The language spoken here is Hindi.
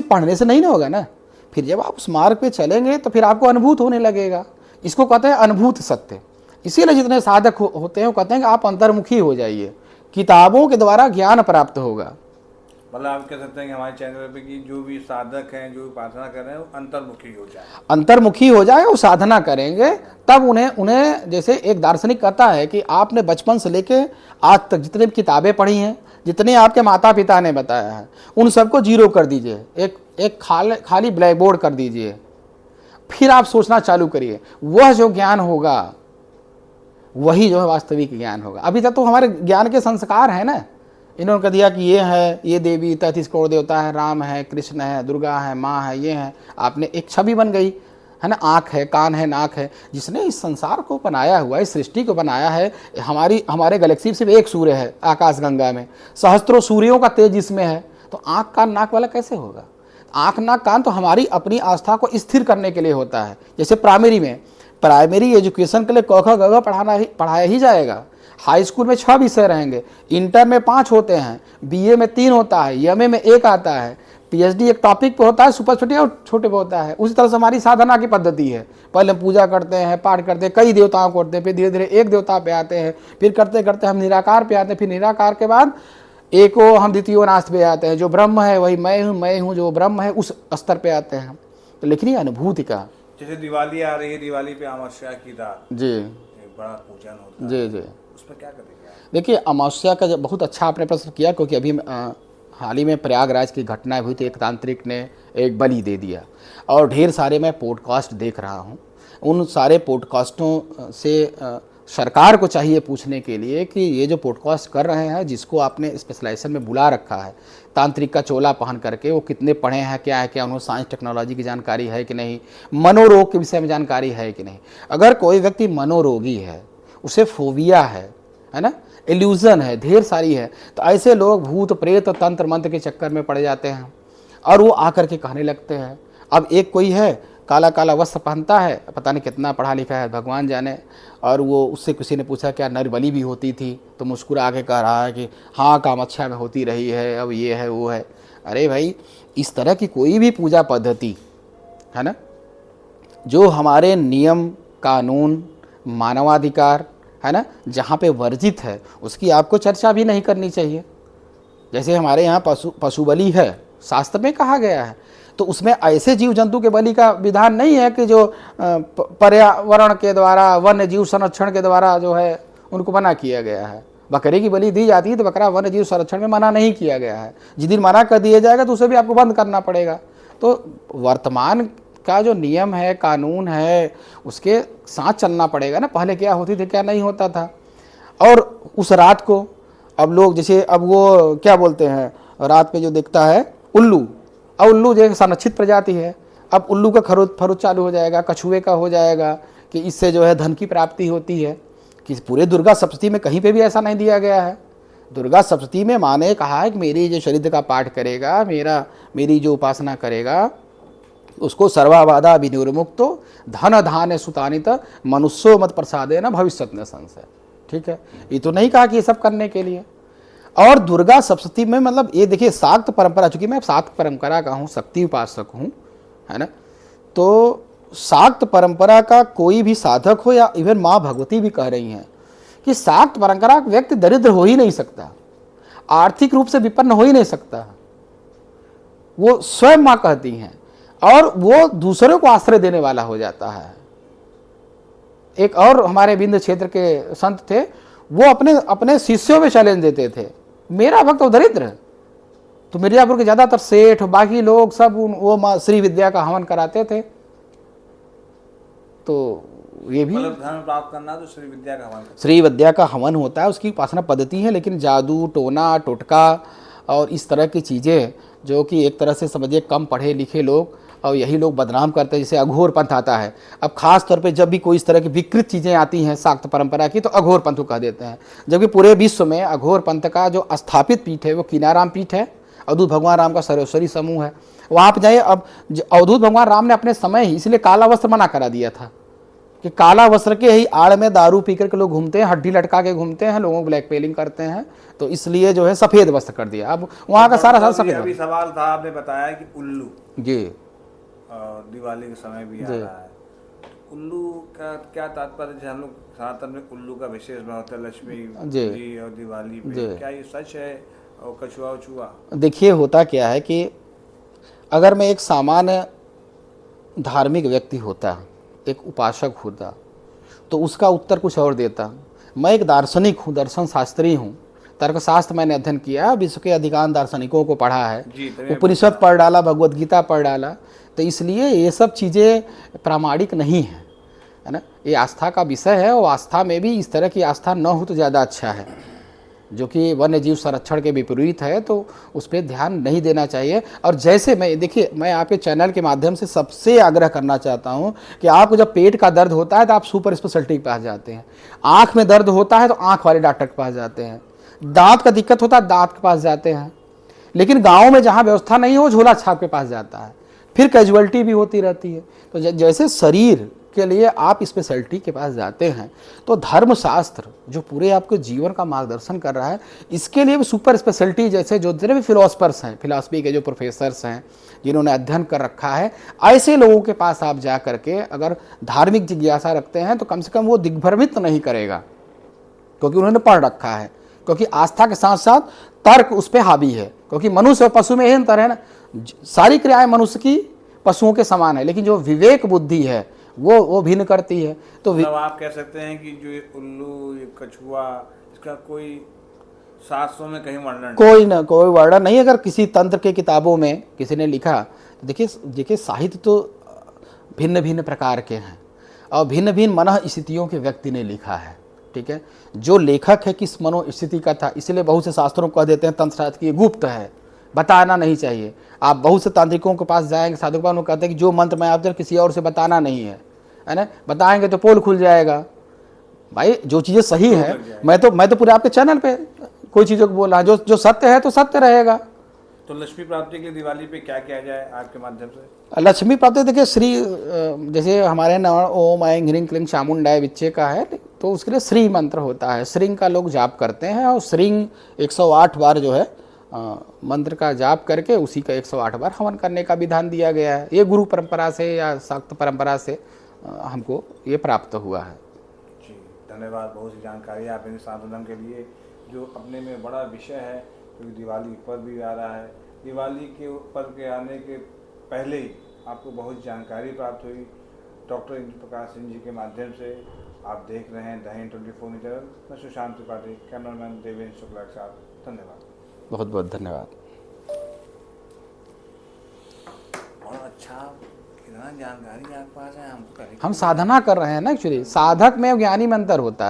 सिर्फ पढ़ने से नहीं ना होगा ना, फिर जब आप उस मार्ग पे चलेंगे तो फिर आपको अनुभूत होने लगेगा। इसको कहते हैं अनुभूत सत्य। इसीलिए जितने साधक होते हैं वो कहते हैं कि आप अंतर्मुखी हो जाइए, किताबों के द्वारा ज्ञान प्राप्त होगा। मतलब आप कह सकते हैं कि हमारे चैनल पे कि जो भी साधक हैं, जो भी प्रार्थना कर रहे हैं, वो अंतर्मुखी हो जाए। अंतर्मुखी हो जाए, वो साधना करेंगे तब उन्हें जैसे एक दार्शनिक कहता है कि आपने बचपन से लेके आज तक जितने भी किताबें पढ़ी हैं, जितने आपके माता पिता ने बताया है, उन सबको जीरो कर दीजिए, एक खाली ब्लैक बोर्ड कर दीजिए, फिर आप सोचना चालू करिए। वह जो ज्ञान होगा वही जो है वास्तविक ज्ञान होगा। अभी तक तो हमारे ज्ञान के संस्कार हैं ना, इन्होंने कह दिया कि ये है, ये देवी 33 करोड़ देवता है, राम है, कृष्ण है, दुर्गा है, माँ है, ये है, आपने एक छवि बन गई है ना, आँख है, कान है, नाक है। जिसने इस संसार को बनाया हुआ है, इस सृष्टि को बनाया है, हमारे गैलेक्सी में सिर्फ एक सूर्य है आकाश गंगा में, सहस्त्रों सूर्यों का तेज इसमें है, तो आँख कान नाक वाला कैसे होगा? आँख नाक कान तो हमारी अपनी आस्था को स्थिर करने के लिए होता है। जैसे प्राइमरी एजुकेशन के लिए क ख ग घ पढ़ाया ही जाएगा। हाई स्कूल में 6 विषय रहेंगे, इंटर में 5 होते हैं, बीए में 3 होता है, एमए में 1 आता है, पीएचडी एक टॉपिक पे होता है, सुपर छोटे और छोटे पे होता है। उसी तरह से हमारी साधना की पद्धति है, पहले हम पूजा करते हैं, पाठ करते हैं, कई देवताओं को करते हैं, फिर धीरे धीरे एक देवता पे आते हैं, फिर करते करते हम निराकार पे आते हैं, फिर निराकार के बाद एको हम द्वितीय नास्त पे आते हैं, जो ब्रह्म है वही मैं हूँ जो ब्रह्म है, उस स्तर पे आते हैं। तो लेकिन ये अनुभूति का, जैसे दिवाली आ रही है, दिवाली पे अमावस्या की रात जी एक बड़ा पूजन होता है, जी जी, उसमें क्या करेंगे आप? देखिए अमावस्या का जब बहुत अच्छा आपने प्रश्न किया, क्योंकि अभी हाल ही में प्रयागराज की घटना हुई थी, एक तांत्रिक ने एक बलि दे दिया, और ढेर सारे मैं पॉडकास्ट देख रहा हूँ। उन सारे पॉडकास्टों से सरकार को चाहिए पूछने के लिए कि ये जो पॉडकास्ट कर रहे हैं, जिसको आपने स्पेशलाइजेशन में बुला रखा है, तांत्रिक का चोला पहन करके, वो कितने पढ़े हैं, क्या है, क्या उन्होंने साइंस टेक्नोलॉजी की जानकारी है कि नहीं, मनोरोग के विषय में जानकारी है कि नहीं। अगर कोई व्यक्ति मनोरोगी है, उसे फोबिया है ना, इल्यूजन है, ढेर सारी है, तो ऐसे लोग भूत प्रेत तंत्र मंत्र के चक्कर में पड़ जाते हैं और वो आकर के कहने लगते हैं। अब एक कोई है काला काला वस्त्र पहनता है, पता नहीं कितना पढ़ा लिखा है भगवान जाने, और वो उससे किसी ने पूछा क्या नरबली भी होती थी, तो मुस्कुरा के कह रहा है कि हाँ कामाख्या में होती रही है, अब ये है वो है। अरे भाई, इस तरह की कोई भी पूजा पद्धति है ना, जो हमारे नियम कानून मानवाधिकार है ना, जहाँ पे वर्जित है, उसकी आपको चर्चा भी नहीं करनी चाहिए। जैसे हमारे यहाँ पशु बलि है, शास्त्र में कहा गया है, तो उसमें ऐसे जीव जंतु के बलि का विधान नहीं है कि जो पर्यावरण के द्वारा, वन्य जीव संरक्षण के द्वारा जो है उनको मना किया गया है। बकरे की बलि दी जाती है तो बकरा वन्य जीव संरक्षण में मना नहीं किया गया है। जिस दिन मना कर दिया जाएगा तो उसे भी आपको बंद करना पड़ेगा। तो वर्तमान का जो नियम है, कानून है, उसके साथ चलना पड़ेगा ना। पहले क्या होती थी, क्या नहीं होता था। और उस रात को अब लोग, जैसे अब वो क्या बोलते हैं, रात पे जो दिखता है उल्लू, अब उल्लू जो एक संरक्षित प्रजाति है, अब उल्लू का खरोच चालू हो जाएगा, कछुए का हो जाएगा कि इससे जो है धन की प्राप्ति होती है। कि पूरे दुर्गा सप्तशती में कहीं पे भी ऐसा नहीं दिया गया है। दुर्गा सप्तशती में माँ ने कहा है कि मेरी जो शरीर का पाठ करेगा, मेरी जो उपासना करेगा, उसको सर्वाबाधा विनिर्मुक्तो धन धान्य सुतानित मनुष्यो मत प्रसादे न भविष्यत न संशय। ठीक है, ये तो नहीं कहा कि ये सब करने के लिए। और दुर्गा सप्तशती में मतलब ये देखिए, शाक्त परंपरा, चूंकि मैं शाक्त परंपरा का हूँ, शक्ति उपासक हूँ, है ना, तो शाक्त परंपरा का कोई भी साधक हो, या इवन माँ भगवती भी कह रही हैं कि शाक्त परंपरा का व्यक्ति दरिद्र हो ही नहीं सकता, आर्थिक रूप से विपन्न हो ही नहीं सकता। वो स्वयं माँ कहती हैं, और वो दूसरों को आश्रय देने वाला हो जाता है। एक और हमारे विंध्य क्षेत्र के संत थे, वो अपने शिष्यों में चैलेंज देते थे, मेरा भक्त तो दरिद्र, तो मिर्जापुर के ज्यादातर सेठ बाकी लोग सब वो माँ श्री विद्या का हवन कराते थे। तो ये भी मतलब धन प्राप्त करना तो श्री विद्या का हवन, श्री विद्या का हवन होता है, उसकी उपासना पद्धति है। लेकिन जादू टोना टोटका और इस तरह की चीज़ें, जो कि एक तरह से समझिए कम पढ़े लिखे लोग, और यही लोग बदनाम करते हैं। जैसे अघोर पंथ आता है, अब खास तौर पे जब भी कोई इस तरह की विकृत चीज़ें आती हैं शाक्त परंपरा की, तो अघोर पंथ को कह देते हैं। जबकि पूरे विश्व में अघोर पंथ का जो स्थापित पीठ है वो कीनाराम पीठ है, अवधूत भगवान राम का सर्वेश्वरी समूह है। वहाँ पर जाइए, अब अवधूत भगवान राम ने अपने समय ही इसलिए काला वस्त्र मना करा दिया था कि काला वस्त्र के ही आड़ में दारू पी करके लोग घूमते हैं, हड्डी लटका के घूमते हैं, लोगों को ब्लैकमेलिंग करते हैं, तो इसलिए जो है सफ़ेद वस्त्र कर दिया। अब वहाँ का सारा सफ़ेद। अभी सवाल था, आपने बताया कि उल्लू जी दिवाली के समय भी आ रहा है, उल्लू का क्या तात्पर्य? जैसे हम लोग सनातन में उल्लू का विशेष महत्व है, लक्ष्मी जी और दिवाली पे, क्या ये सच है? और कछुआ उछुआ, देखिए होता क्या है कि अगर मैं एक सामान्य धार्मिक व्यक्ति होता, एक उपासक होता, तो उसका उत्तर कुछ और देता। मैं एक दार्शनिक हूँ, दर्शन शास्त्री हूँ, तर्कशास्त्र मैंने अध्ययन किया, विश्व के अधिकांश दार्शनिकों को पढ़ा है, उपनिषद पढ़ डाला, भगवद गीता पढ़ डाला, तो इसलिए ये सब चीज़ें प्रामाणिक नहीं हैं, है ना। ये आस्था का विषय है, और आस्था में भी इस तरह की आस्था न हो तो ज़्यादा अच्छा है, जो कि वन्य जीव संरक्षण के विपरीत है, तो उस पर ध्यान नहीं देना चाहिए। और जैसे मैं, देखिए मैं आपके चैनल के माध्यम से सबसे आग्रह करना चाहता हूं कि आपको जब पेट का दर्द होता है तो आप सुपर स्पेशलिटी के पास जाते हैं, आँख में दर्द होता है तो आँख वाले डॉक्टर के पास जाते हैं, दांत का दिक्कत होता है दांत के पास जाते हैं, लेकिन गाँव में जहाँ व्यवस्था नहीं हो झोला छाप के पास जाता है, फिर कैजुअलिटी भी होती रहती है। तो जैसे शरीर के लिए आप स्पेशलिटी के पास जाते हैं, तो धर्मशास्त्र जो पूरे आपके जीवन का मार्गदर्शन कर रहा है, इसके लिए भी सुपर स्पेशलिटी, जैसे जो जितने भी फिलोसफर्स हैं, फिलॉसफी के जो प्रोफेसर्स हैं, जिन्होंने अध्ययन कर रखा है, ऐसे लोगों के पास आप जा करके अगर धार्मिक जिज्ञासा रखते हैं तो कम से कम वो दिग्भ्रमित नहीं करेगा, क्योंकि उन्होंने पढ़ रखा है। क्योंकि आस्था के साथ साथ तर्क उस पर हावी है, क्योंकि मनुष्य और पशु में यही अंतर है ना, सारी क्रियाएं मनुष्य की पशुओं के समान है, लेकिन जो विवेक बुद्धि है वो भिन्न करती है। तो मतलब आप कह सकते हैं कि जो ये उल्लू, ये कछुआ, इसका कोई शास्त्रों में कहीं वर्णन, कोई वर्णन नहीं। अगर किसी तंत्र के किताबों में किसी ने लिखा, तो देखिए साहित्य तो भिन्न भिन्न प्रकार के हैं, और भिन्न भिन्न मन स्थितियों के व्यक्ति ने लिखा है, ठीक है। जो लेखक है किस मनोस्थिति का था, इसलिए बहुत से शास्त्रों को कह देते हैं तंत्र शास्त्र की गुप्त है, बताना नहीं चाहिए। आप बहुत से तांत्रिकों के पास जाएंगे, साधु के पास, वो कहते हैं कि जो मंत्र मैं आप किसी और से बताना नहीं है ना, बताएंगे तो पोल खुल जाएगा। भाई जो चीज़ें सही है, मैं तो पूरे आपके चैनल पे कोई चीज़ों को बोल रहा है, जो सत्य है तो सत्य रहेगा। तो लक्ष्मी प्राप्ति के लिए दिवाली पे क्या किया जाए आपके माध्यम से? लक्ष्मी प्राप्ति देखिए, श्री जैसे हमारे यहाँ ओम ऐं ह्रीं क्लीं चामुंडाय विच्चे का है, तो उसके लिए श्री मंत्र होता है, श्रींग का लोग जाप करते हैं, और श्रींग 108 बार जो है मंत्र का जाप करके उसी का 108 बार हवन करने का विधान दिया गया है। ये गुरु परंपरा से या शाक्त परंपरा से हमको ये प्राप्त हुआ है। जी धन्यवाद, बहुत सी जानकारी आपने साधन के लिए, जो अपने में बड़ा विषय है, क्योंकि दिवाली पर्व भी आ रहा है। दिवाली के पर्व के आने के पहले ही आपको बहुत जानकारी प्राप्त हुई डॉक्टर इंद्र प्रकाश सिंह जी के माध्यम से। आप देख रहे हैं द हिंद 24 न्यूज़ चैनल। मैं सुशांत त्रिपाठी, कैमरामैन देवेंद्र शुक्ला के साथ। धन्यवाद, बहुत बहुत धन्यवाद। और अच्छा, कितना जानकारी आपके पास है। हम साधना कर रहे हैं ना, एक्चुअली साधक में ज्ञानी में अंतर होता है।